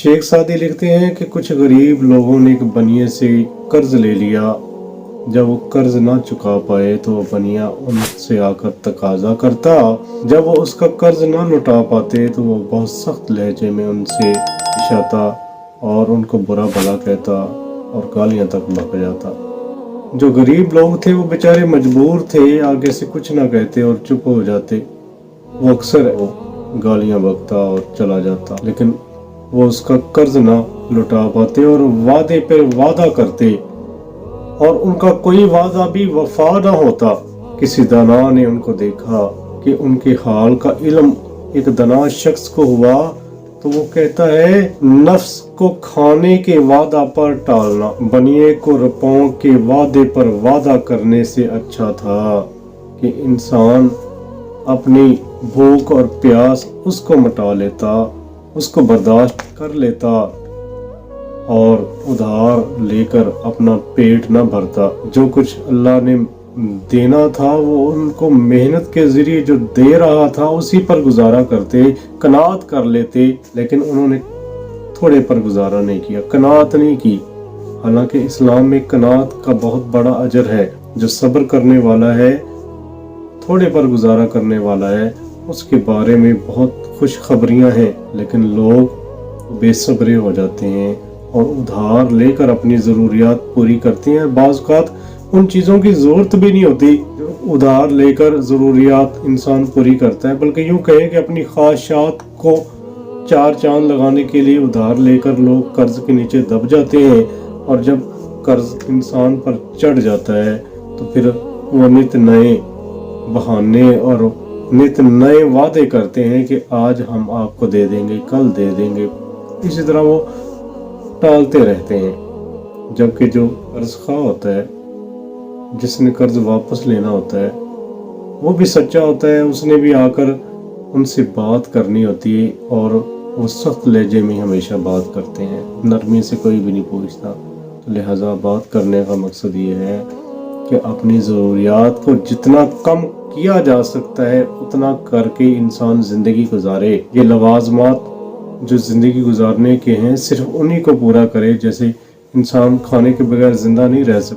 शेख सादी लिखते हैं कि कुछ गरीब लोगों ने एक बनिए से कर्ज ले लिया। जब वो कर्ज ना चुका पाए तो वो बनिया उनसे आकर तकाजा करता। जब वो उसका कर्ज ना लौटा पाते तो वो बहुत सख्त लहजे में उनसे पेश आता और उनको बुरा भला कहता और गालियां तक बक जाता। जो गरीब लोग थे वो बेचारे मजबूर थे, आगे से कुछ ना कहते और चुप हो जाते। वो अक्सर गालियां बकता और चला जाता, लेकिन वो उसका कर्ज ना लौटा पाते और वादे पर वादा करते और उनका कोई वादा भी वफा ना होता। किसी दाना ने उनको देखा कि उनके हाल का इल्म एक दाना शख्स को हुआ तो वो कहता है, नफ्स को खाने के वादा पर टालना बनिए को रुपयों के वादे पर वादा करने से अच्छा था कि इंसान अपनी भूख और प्यास उसको मिटा लेता, उसको बर्दाश्त कर लेता और उधार लेकर अपना पेट न भरता। जो कुछ अल्लाह ने देना था वो उनको मेहनत के जरिए जो दे रहा था उसी पर गुजारा करते, कनात कर लेते, लेकिन उन्होंने थोड़े पर गुजारा नहीं किया, कनात नहीं की। हालांकि इस्लाम में कनात का बहुत बड़ा अजर है। जो सब्र करने वाला है, थोड़े पर गुजारा करने वाला है, उसके बारे में बहुत खुशखबरियां हैं। लेकिन लोग बेसब्रे हो जाते हैं और उधार लेकर अपनी ज़रूरियात पूरी करते हैं। बाज़ औक़ात उन चीज़ों की ज़रूरत भी नहीं होती जो उधार लेकर ज़रूरियात इंसान पूरी करता है, बल्कि यूँ कहें कि अपनी ख्वाहिशात को चार चांद लगाने के लिए उधार लेकर लोग कर्ज के नीचे दब जाते हैं। और जब कर्ज इंसान पर चढ़ जाता है तो फिर वो नित नए बहाने और नित नए वादे करते हैं कि आज हम आपको दे देंगे, कल दे देंगे। इसी तरह वो टालते रहते हैं। जबकि जो कर्ज खा होता है, जिसने कर्ज वापस लेना होता है, वो भी सच्चा होता है। उसने भी आकर उनसे बात करनी होती है और वो सख्त लहजे में हमेशा बात करते हैं, नरमी से कोई भी नहीं पूछता। तो लिहाजा बात करने का मकसद ये है कि अपनी ज़रूरियात को जितना कम किया जा सकता है उतना करके इंसान ज़िंदगी गुजारे। ये लवाजमात जो ज़िंदगी गुजारने के हैं सिर्फ उन्हीं को पूरा करे। जैसे इंसान खाने के बगैर ज़िंदा नहीं रह सकता।